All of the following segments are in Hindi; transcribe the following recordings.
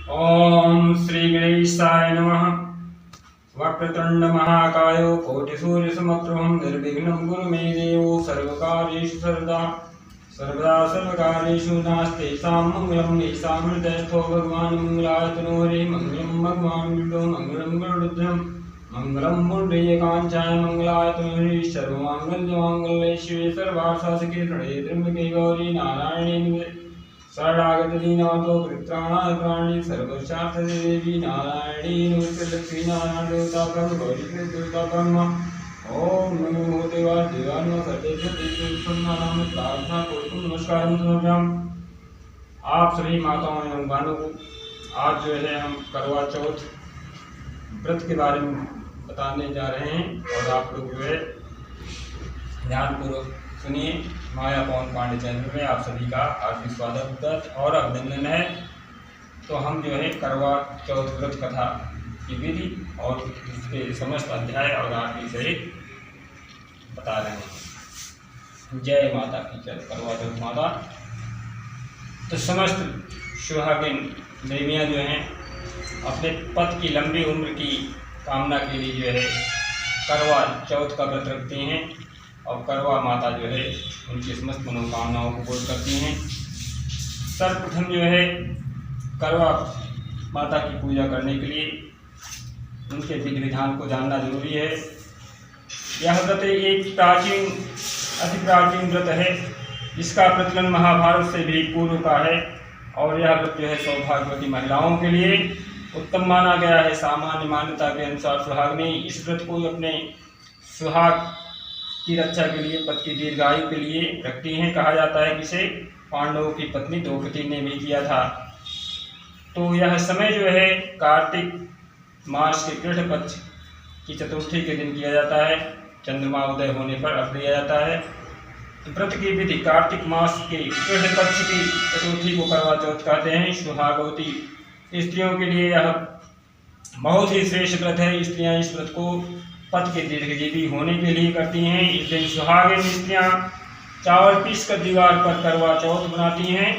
ओम श्री गणेशाय नमः। वक्रतुंड महाकाय कोटिसूर्यसमप्रभः निर्विघ्नं कुरु मे देव सर्वकार्येषु सर्वदा सर्वकार्येषु नास्तेषां मंगलं येषां हृदयस्थो भगवान् मंगलाय तनोहरे मंगलं भगवान् विष्णु मंगलं गरुडध्वजं मंगलं पुण्डरीकाक्षाय मंगलाय तनोहरे सर्वमांगल्यमांगल्ये शिवे सर्वार्थसाधके शरण्ये त्र्यंबके गौरी नारायणे शरणागत दीनातो परित्राणाय प्राणी सर्वशास्त्रदे देवी नारायणी नमोस्तुते लक्ष्मी नारायण देवता ब्रह्म गौरी देवता ब्रह्म ओम नमो देवाय देवाय नमः सर्वेभ्यो देवेभ्यो नाम प्रार्थना करते नमस्कार समर्पयाम। आप सभी माताओं एवं बहनों को आज जो है हम करवा चौथ व्रत के बारे में बताने जा रहे हैं और आप लोग जो है ध्यानपूर्वक सुनिए। माया पवन पांडे चैनल में आप सभी का हार्दिक स्वागत और अभिनंदन है। तो हम जो है करवा चौथ व्रत कथा की विधि और इसके समस्त अध्याय और आरती सहित बता रहे हैं। जय माता की जय करवा चौथ माता। तो समस्त सुहागिन देवियाँ जो हैं अपने पति की लंबी उम्र की कामना के लिए जो है करवा चौथ का व्रत रखती हैं और करवा माता जो है उनकी समस्त मनोकामनाओं को पूर्ण करती हैं। सर्वप्रथम जो है करवा माता की पूजा करने के लिए उनके विधि विधान को जानना जरूरी है। यह व्रत एक प्राचीन अति प्राचीन व्रत है जिसका प्रचलन महाभारत से भी पूर्व का है और यह व्रत जो है सौभाग्यवती महिलाओं के लिए उत्तम माना गया है। सामान्य मान्यता के अनुसार सुहागिनी इस व्रत को अपने सुहाग की रक्षा के लिए पति की दीर्घायु के लिए रखती हैं। कहा जाता है कि इसे पांडवों की पत्नी द्रौपदी ने भी किया था। तो यह समय जो है कार्तिक मास के कृष्ण पक्ष की चतुर्थी के दिन किया जाता है। चंद्रमा उदय होने पर अर्घ दिया जाता है। तो व्रत की विधि कार्तिक मास के कृष्ण पक्ष की चतुर्थी को करवा चौथ कहते हैं। सुहागवती स्त्रियों के लिए यह बहुत ही श्रेष्ठ व्रत है। स्त्रियां इस व्रत को पति के दीर्घजीवी होने के लिए करती हैं। इस दिन सुहागिन स्त्रियां चावल पीसकर दीवार पर करवा चौथ बनाती हैं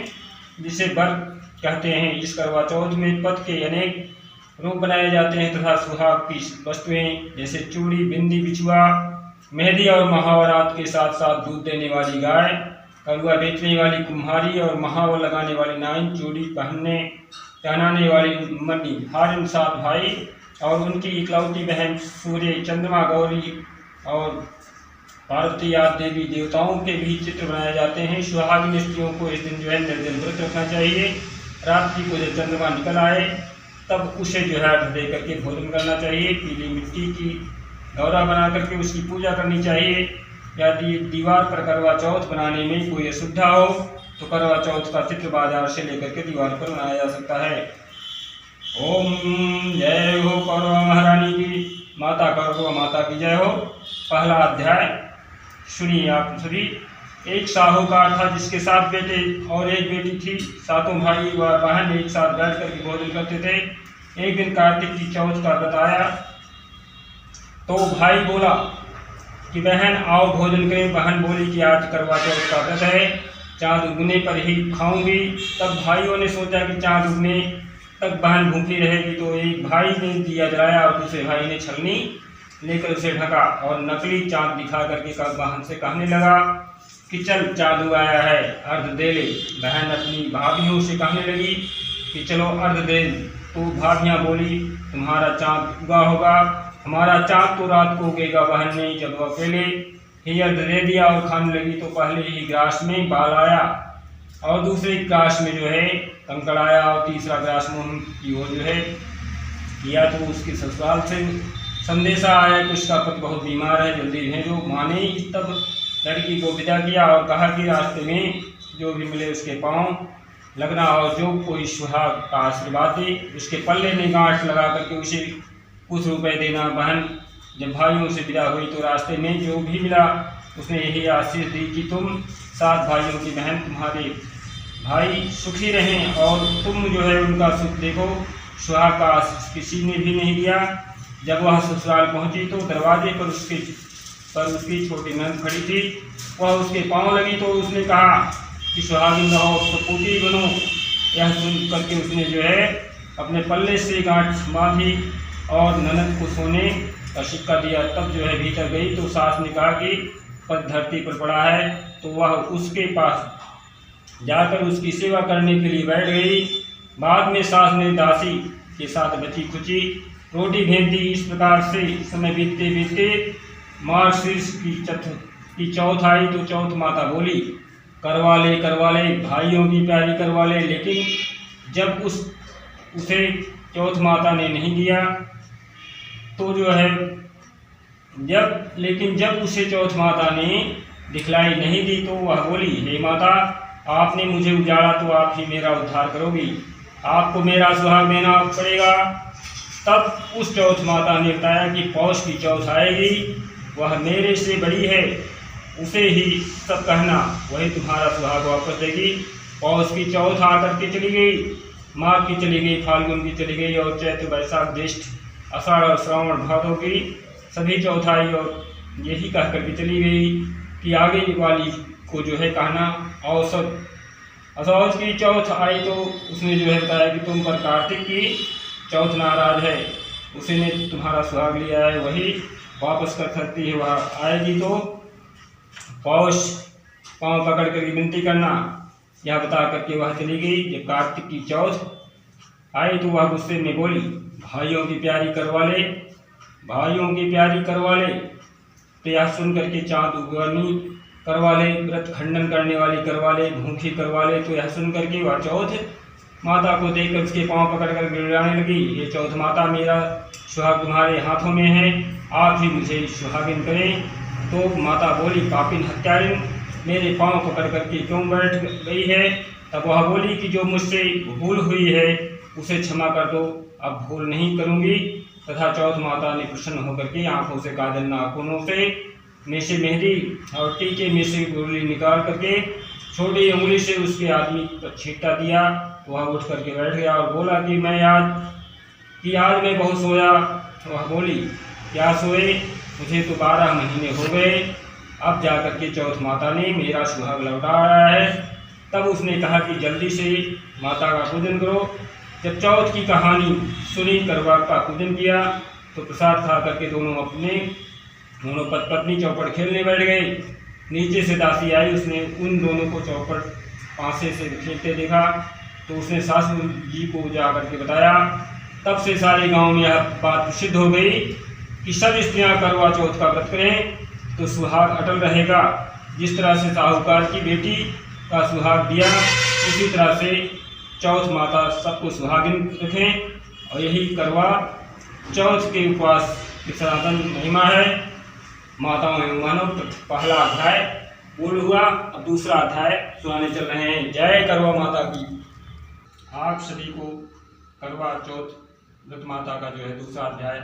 जिसे व्रत कहते हैं। इस करवा चौथ में पति के अनेक रूप बनाए जाते हैं तथा सुहाग की वस्तुएं जैसे चूड़ी, बिंदी, बिछुआ, मेहंदी और महावरात के साथ साथ दूध देने वाली गाय, करुआ बेचने वाली कुम्हारी और महावर लगाने वाली नाइन, चूड़ी पहनाने वाली मन्नी, हारिम, 7 भाई और उनकी इकलौती बहन सूर्य, चंद्रमा, गौरी और पार्वती आदि देवी देवताओं के भी चित्र बनाए जाते हैं। सुहागिन स्त्रियों को इस दिन जो है निर्जल व्रत रखना चाहिए। रात्रि को जब चंद्रमा निकल आए तब उसे जो है अर्घ्य दे करके भोजन करना चाहिए। पीली मिट्टी की दौरा बना करके उसकी पूजा करनी चाहिए। यदि दीवार पर करवा चौथ बनाने में कोई असुविधा हो तो करवा चौथ का चित्र बाजार से लेकर के दीवार पर बनाया जा सकता है। ओम जय हो करवा महारानी की माता, करवा माता की जय हो। पहला अध्याय सुनिए आप सभी। एक साहूकार था जिसके 7 बेटे और 1 बेटी थी। 7 भाई व बहन एक साथ बैठ करके भोजन करते थे। एक दिन कार्तिक की चौथ का व्रत आया तो भाई बोला कि बहन आओ भोजन करें। बहन बोली कि आज करवा चौथ का व्रत है, चाँद उगने पर ही खाऊंगी। तब भाइयों ने सोचा कि चाँद उगने तक बहन भूखी रहेगी। तो एक भाई ने दिया जलाया और दूसरे भाई ने छलनी लेकर उसे ढका और नकली चाँद दिखा करके बहन से कहने लगा कि चल चाँद आया है, अर्घ दे ले। बहन अपनी भाभियों से कहने लगी कि चलो अर्घ दे। तो भाभियाँ बोली तुम्हारा चाँद उगा होगा, हमारा चाँद तो रात को उगेगा। बहन ने जब अकेले ही अर्घ दे दिया और खाने लगी तो पहले ही ग्रास में बाल आया और दूसरे ग्रास में जो है कंकड़ आया और तीसरा ग्रास मुंह की ओर जो है किया। तो उसके ससुराल से संदेशा आया कि उसका पति बहुत बीमार है, जल्दी भेजो। माँ ने तब लड़की को विदा किया और कहा कि रास्ते में जो भी मिले उसके पाँव लगना और जो कोई सुहाग का आशीर्वाद दे उसके पल्ले में गांठ लगा करके उसे कुछ रुपए देना। बहन जब भाइयों से विदा हुई तो रास्ते में जो भी मिला उसने यही आशीष दी कि तुम 7 भाइयों की बहन, तुम्हारे भाई सुखी रहें और तुम जो है उनका सुख देखो। सुहाग का आशीष किसी ने भी नहीं दिया। जब वह ससुराल पहुंची तो दरवाजे पर उसकी छोटी नंद खड़ी थी। वह उसके पाँव लगी तो उसने कहा कि सुहागिन रहो, सपूती बनो। यह सुन करके उसने जो है अपने पल्ले से गांठ बांधी और ननद को सोने का सिक्का दिया। तब जो है भीतर गई तो सास ने कहा कि पद धरती पर पड़ा है, तो वह उसके पास जाकर उसकी सेवा करने के लिए बैठ गई। बाद में सास ने दासी के साथ बची खुची रोटी भेज दी। इस प्रकार से समय बीतते बीतते मार्गशीर्ष की चौथ आई तो चौथ माता बोली, करवा ले भाइयों की प्यारी करवा ले। लेकिन जब उसे चौथ माता ने नहीं दिया तो जो है जब उसे चौथ माता ने दिखलाई नहीं दी तो वह बोली, हे माता, आपने मुझे उजाड़ा तो आप ही मेरा उद्धार करोगी, आपको मेरा सुहाग देना पड़ेगा। तब उस चौथ माता ने बताया कि पौष की चौथ आएगी, वह मेरे से बड़ी है, उसे ही सब कहना, वही तुम्हारा सुहाग वापस देगी। पौष की चौथ आकर के चली गई, माघ की चली गई, फाल्गुन की चली गई और चैत्र वैशाख ज्येष्ठ आषाढ़ और श्रावण भादों की सभी चौथ आई और यही कह करके चली गई कि आगे वाली को जो है कहना। असौज की चौथ आई तो उसने जो है बताया कि तुम पर कार्तिक की चौथ नाराज है, उसी ने तुम्हारा सुहाग लिया है, वही वापस कर सकती है, वह आएगी तो पौष पाँव पकड़ कर विनती करना, यह बता करके वह चली गई। जब कार्तिक की चौथ आई तो वह गुस्से में बोली, भाइयों की प्यारी करवा ले, भाइयों की प्यारी करवा ले। तो यह सुन करके चाँद उगनी करवा ले, व्रत खंडन करने वाली करवा ले, भूखी करवा ले। तो यह सुन करके वह चौथ माता को देखकर उसके पाँव पकड़ कर गिड़ाने लगी, ये चौथ माता, मेरा सुहाग तुम्हारे हाथों में है, आप ही मुझे सुहागिन करें। तो माता बोली, पापिन हत्यारिन, मेरे पाँव पकड़ करके क्यों बैठ गई है। तब वह बोली कि जो मुझसे भूल हुई है उसे क्षमा कर दो, अब भूल नहीं करूँगी। तथा चौथ माता ने प्रसन्न होकर के आँखों से काजल, नाखूनों से में से मेहंदी और टीके में से गुरली निकाल करके छोटी उंगली से उसके आदमी पर छींटा दिया। वह उठ करके बैठ गया और बोला कि आज मैं बहुत सोया। वह बोली, क्या सोए, मुझे तो 12 महीने हो गए, अब जा करके चौथ माता ने मेरा सुहाग लौटाया है। तब उसने कहा कि जल्दी से माता का पूजन करो। जब चौथ की कहानी सुनी, करवा का पूजन किया तो प्रसाद खा करके दोनों पत्नी चौपट खेलने बैठ गए। नीचे से दासी आई, उसने उन दोनों को चौपट पासे से खेलते देखा तो उसने सासू जी को जा करके बताया। तब से सारे गांव में यह बात प्रसिद्ध हो गई कि सब स्त्रियां करवा चौथ का व्रत करें तो सुहाग अटल रहेगा। जिस तरह से साहूकार की बेटी का सुहाग दिया, उसी तरह से चौथ माता सबको सुहागिन रखें। और यही करवा चौथ के उपवास की सनातन महिमा है। माताओं एवं मानव पहला अध्याय पूर्ण हुआ, अब दूसरा अध्याय सुनाने चल रहे हैं। जय करवा माता की। आप सभी को करवा चौथ व्रत माता का जो है दूसरा अध्याय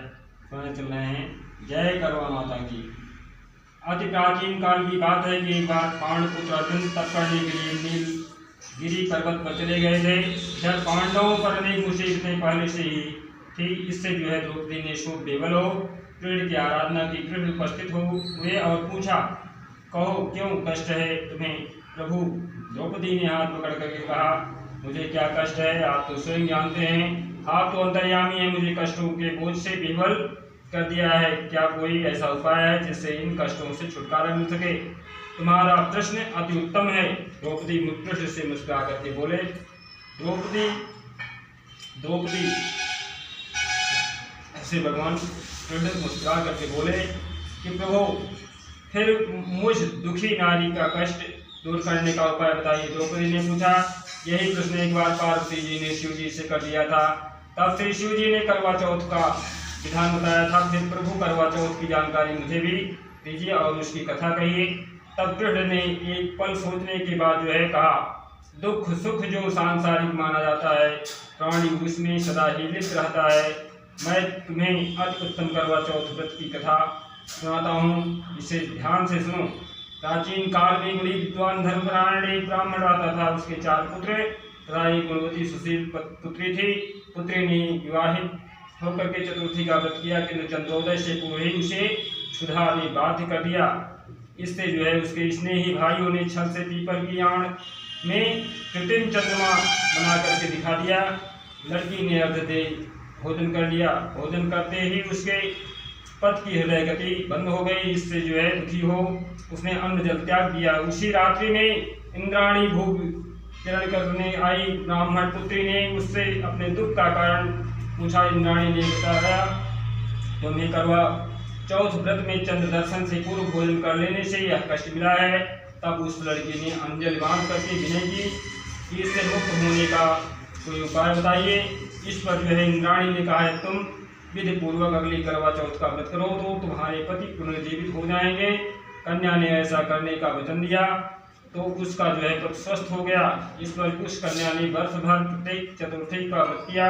सुनाने चल रहे हैं। जय करवा माता की। अति प्राचीन काल की बात है कि एक बार पांडपुत्र अर्जुन तप करने के लिए नीलगिरी पर्वत पर चले गए थे। जब पांडवों पर अनेक मुसीबतें पहले से ही थी, इससे जो है द्रौपदी ने शोक बेबल हो कृष्ण की आराधना की। कृष्ण उपस्थित हुए और पूछा, कहो क्यों कष्ट है तुम्हें प्रभु। द्रौपदी ने हाथ पकड़ करके कहा, मुझे क्या कष्ट है, आप तो स्वयं जानते हैं, आप तो अंतर्यामी हैं, मुझे कष्टों के बोझ से बेबल कर दिया है। क्या कोई ऐसा उपाय है जिससे इन कष्टों से छुटकारा मिल सके। तुम्हारा प्रश्न अति उत्तम है। द्रौपदी कृष्ण से मुस्कुरा करके बोले, द्रौपदी ऐसे भगवान कृष्ण मुस्कुरा करके बोले कि प्रभु, फिर मुझ दुखी नारी का कष्ट दूर करने का उपाय बताइए। द्रौपदी ने पूछा। यही प्रश्न एक बार पार्वती जी ने शिव जी से कर दिया था। तब श्री शिव जी ने करवा चौथ का विधान बताया था। फिर प्रभु करवा चौथ की जानकारी मुझे भी दीजिए और उसकी कथा कहिए। तब कृष्ण ने एक पल सोचने के बाद जो है कहा, दुख सुख जो सांसारिक माना जाता है, प्राणी उसमें सदा ही लिप्त रहता है। मैं तुम्हें अति उत्तम करवा चौथ व्रत की कथा सुनाता हूँ, इसे ध्यान से सुनो। प्राचीन काल में बड़ी विद्वान धर्मपरायण एक ब्राह्मण रहता था। उसके 4 पुत्र तथा एक गुणवती सुशील पुत्री थी। पुत्री ने विवाहित होकर के चतुर्थी का व्रत किया, किंतु चंद्रोदय से पूर्व ही उसे क्षुधा ने बाध्य कर दिया। इससे जो है उसके स्नेही भाइयों ने छल से पीपल की आड़ में कृत्रिम चंद्रमा बना करके दिखा दिया। लड़की ने अर्घ दे भोजन कर लिया। भोजन करते ही उसके पति की हृदय गति बंद हो गई। इससे जो है दुखी हो उसने अन्न जल त्याग दिया। उसी रात्रि में इंद्राणी भोग किरण करने आई। ब्राह्मण पुत्री ने उससे अपने दुख का कारण पूछा। इंद्राणी ने बताया, तुम्हें करवा चौथ व्रत में चंद्र दर्शन से पूर्व भोजन कर लेने से यह कष्ट मिला है। तब उस लड़की ने अंजलि बांध करके विनय की कि इससे मुक्त होने का कोई उपाय बताइए। इस पर जो है इंद्राणी ने कहा है, तुम विधि पूर्वक अगली करवा चौथ का व्रत करो तो तुम्हारे पति पुनर्जीवित हो जाएंगे। कन्या ने ऐसा करने का वचन दिया तो उसका जो है पति स्वस्थ हो गया। इस पर उस कन्या ने वर्ष भर प्रत्येक चतुर्थी का व्रत किया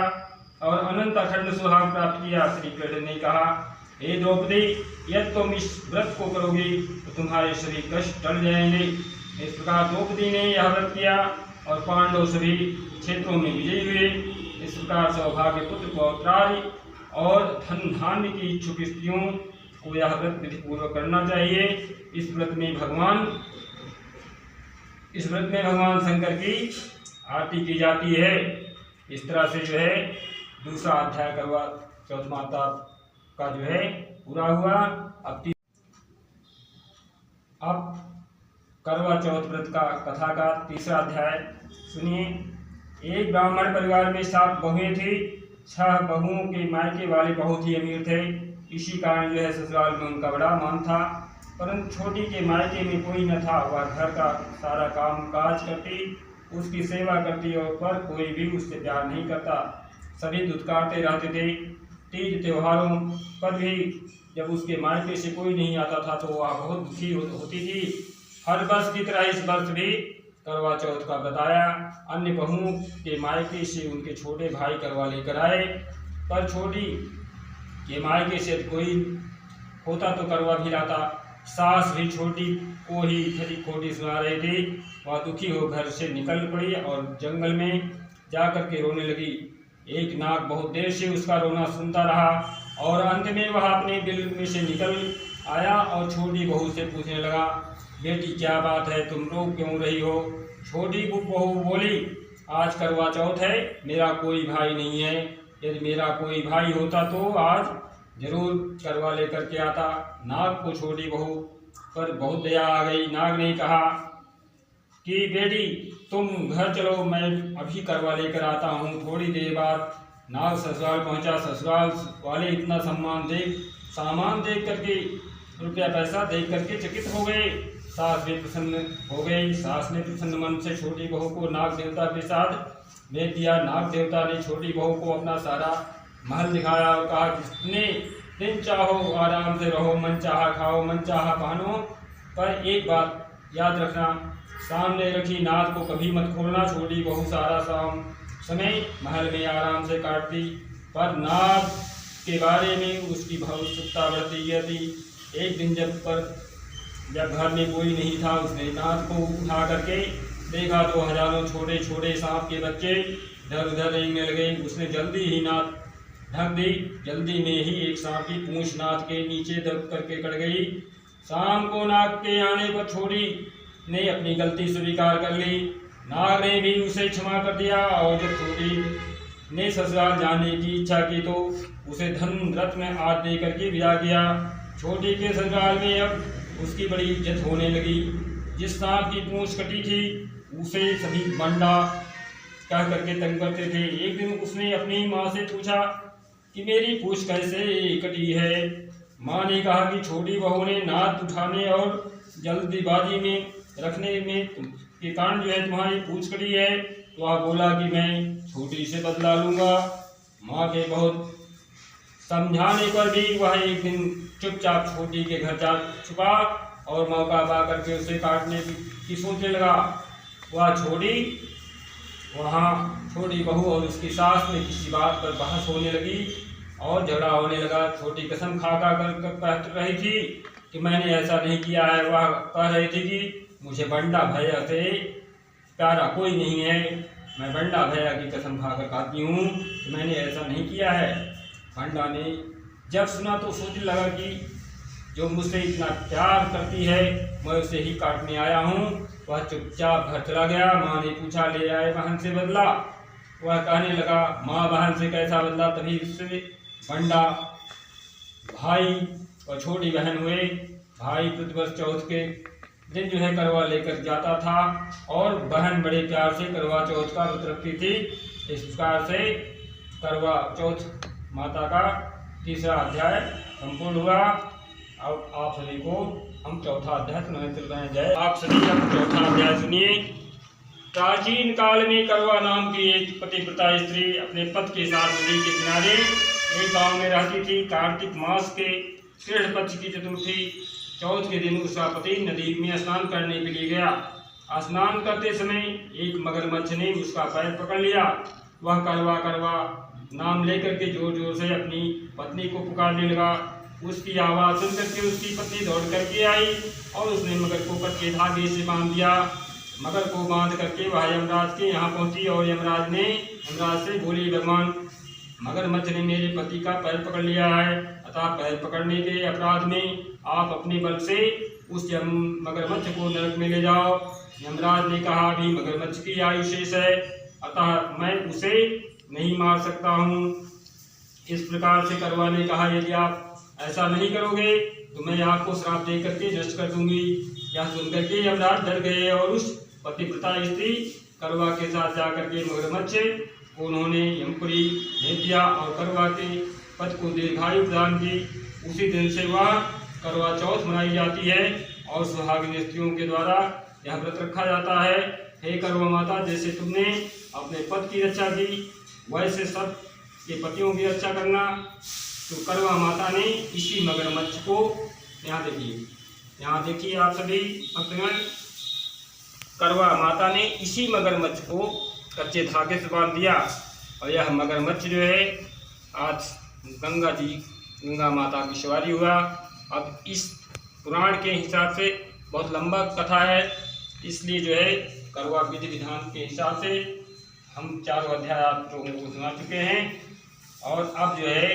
और अनंत अखंड सुहाग प्राप्त किया। श्री कृष्ण ने कहा, हे द्रौपदी, यदि तुम इस व्रत को करोगी तो तुम्हारे सभी कष्ट टल जाएंगे। इस प्रकार द्रौपदी ने यह व्रत किया और पांडव सभी क्षेत्रों में विजयी हुए। इस प्रकार सौभाग्य पुत्र पौत्रादि और धन धान्य की इच्छुक स्त्रियों को यह व्रत विधि पूर्वक करना चाहिए। इस व्रत में भगवान शंकर की आरती की जाती है। इस तरह से जो है दूसरा अध्याय करवा चौथ माता का जो है पूरा हुआ। अब करवा चौथ व्रत का कथा का तीसरा अध्याय सुनिए। एक ब्राह्मण परिवार में 7 बहुएं थी। 6 बहुओं के मायके वाले बहुत ही अमीर थे। इसी कारण जो है ससुराल में उनका बड़ा मान था, परंतु छोटी के मायके में कोई न था। वह घर का सारा काम काज करती, उसकी सेवा करती और पर कोई भी उससे प्यार नहीं करता। सभी दुत्कारते रहते थे। तीज त्योहारों पर भी जब उसके मायके से कोई नहीं आता था तो वह बहुत दुखी होती थी। हर वर्ष की तरह इस वर्ष भी करवा चौथ का बताया। अन्य बहुओं के मायके से उनके छोटे भाई करवा लेकर आए, पर छोटी के मायके से कोई होता तो करवा भी लाता। सास भी छोटी को ही खरी खोटी सुना रही थी। वह दुखी हो घर से निकल पड़ी और जंगल में जाकर के रोने लगी। एक नाग बहुत देर से उसका रोना सुनता रहा और अंत में वह अपने दिल में से निकल आया और छोटी बहू से पूछने लगा, बेटी क्या बात है, तुम रो क्यों रही हो? छोटी बहू बोली, आज करवा चौथ है, मेरा कोई भाई नहीं है। यदि मेरा कोई भाई होता तो आज जरूर करवा लेकर के आता। नाग को छोटी बहू पर बहुत दया आ गई। नाग ने कहा कि बेटी तुम घर चलो, मैं अभी करवा लेकर आता हूँ। थोड़ी देर बाद नाग ससुराल पहुँचा। ससुराल वाले इतना सामान देख करके, रुपया पैसा देख करके चकित हो गए। सास भी प्रसन्न हो गई। सास ने प्रसन्न मन से छोटी बहू को नाग देवता के साथ भेज दिया। नाग देवता ने छोटी बहू को अपना सारा महल दिखाया और कहा, जितने दिन चाहो आराम से रहो, मन चाहा खाओ, मन चाहा पहनो, पर एक बात याद रखना, सामने रखी नाद को कभी मत खोलना। छोटी बहू सारा समय महल में आराम से काटती, पर नाद के बारे में उसकी भविष्यता बढ़ती यह थी। एक दिन जब घर में कोई नहीं था, उसने नाद को उठा करके देखा तो हजारों छोटे छोटे सांप के बच्चे इधर उधर रेंगने लगे। उसने जल्दी ही नाद ढक दी। जल्दी में ही एक सांप की पूंछ नाद के नीचे दब करके कट गई। शाम को नाग के आने पर छोटी ने अपनी गलती स्वीकार कर ली। नाग ने भी उसे क्षमा कर दिया और जब छोटी ने ससुराल जाने की इच्छा की तो उसे धन रत्न आदि दे करके विदा किया। छोटी के ससुराल में अब उसकी बड़ी इज्जत होने लगी। जिस सांप की पूंछ कटी थी उसे सभी बंडा कह करके तंग करते थे। एक दिन उसने अपनी माँ से पूछा कि मेरी पूंछ कैसे कटी है। माँ ने कहा कि छोटी बहू ने नाद उठाने और जल्दीबाजी में रखने में के कारण जो है तुम्हारी पूंछ कटी है। तो वह बोला कि मैं छोटी से बदला लूँगा। माँ के बहुत समझाने पर भी वह एक दिन चुपचाप छोटी के घर जा छुपा और मौका पा करके उसे काटने की सोचने लगा। वह छोटी बहू और उसकी सास में किसी बात पर बहस होने लगी और झगड़ा होने लगा। छोटी कसम खा कर कह रही थी कि मैंने ऐसा नहीं किया है। वह कह रही थी कि मुझे बंडा भैया से प्यारा कोई नहीं है, मैं बंडा भैया की कसम खा कर कहती हूँ कि मैंने ऐसा नहीं किया है। बंडा ने जब सुना तो सोचने लगा कि जो मुझसे इतना प्यार करती है मैं उसे ही काटने आया हूँ। वह चुपचाप घर चला गया। माँ ने पूछा, ले आए बहन से बदला? वह कहने लगा, माँ बहन से कैसा बदला। तभी उससे बंडा भाई और छोटी बहन हुए। भाई प्रतिवर्ष चौथ के दिन जो है करवा लेकर जाता था और बहन बड़े प्यार से करवा चौथ का व्रत रखती थी। इस प्रकार से करवा चौथ माता का तीसरा अध्याय संपूर्ण हुआ। अब आप सभी को हम चौथा अध्याय सुनाने चल रहे हैं। जय। आप सभी अब चौथा अध्याय सुनिए। प्राचीन काल में करवा नाम की एक पतिव्रता स्त्री अपने पति के साथ नदी के किनारे एक गांव में रहती थी। कार्तिक मास के कृष्ण पक्ष की चतुर्थी चौथ के दिन उसका पति नदी में स्नान करने के लिए गया। स्नान करते समय एक मगरमच्छ ने उसका पैर पकड़ लिया। वह करवा करवा नाम लेकर के जोर जोर से अपनी पत्नी को पुकारने लगा। उसकी आवाज़ सुनकर के उसकी पत्नी दौड़ करके आई और उसने मगर को कच्चे धागे से बांध दिया। मगर को बांध करके वह यमराज के यहाँ पहुंची और यमराज से बोली, भगवान, मगरमच्छ ने मेरे पति का पैर पकड़ लिया है, अतः पैर पकड़ने के अपराध में आप अपने बल से उस मगरमच्छ को नरक में ले जाओ। यमराज ने कहा, अभी मगरमच्छ की आयु शेष है, अतः मैं उसे नहीं मार सकता हूँ। इस प्रकार से करवा ने कहा, यदि आप ऐसा नहीं करोगे तो मैं आपको श्राप दे करके नष्ट कर दूंगी। यह सुनकर के यमराज डर गए और उस पतिव्रता स्त्री करवा के साथ जाकर के मगरमच्छ को उन्होंने यमपुरी भेज दिया और करवा के पति को दीर्घायु प्रदान की। उसी दिन से वह करवा चौथ मनाई जाती है और सुहागिन स्त्रियों के द्वारा यह व्रत रखा जाता है। हे करवा माता, जैसे तुमने अपने पति की रक्षा की वैसे सब के पतियों की रक्षा करना। तो करवा माता ने इसी मगरमच्छ को यहाँ देखिए आप सभी भक्तगण, करवा माता ने इसी मगरमच्छ को कच्चे धागे से बांध दिया और यह मगरमच्छ जो है आज गंगा माता की सवारी हुआ। अब इस पुराण के हिसाब से बहुत लंबा कथा है, इसलिए जो है करवा विधि विधान के हिसाब से हम चारों अध्याय आप लोगों को सुना चुके हैं। और अब जो है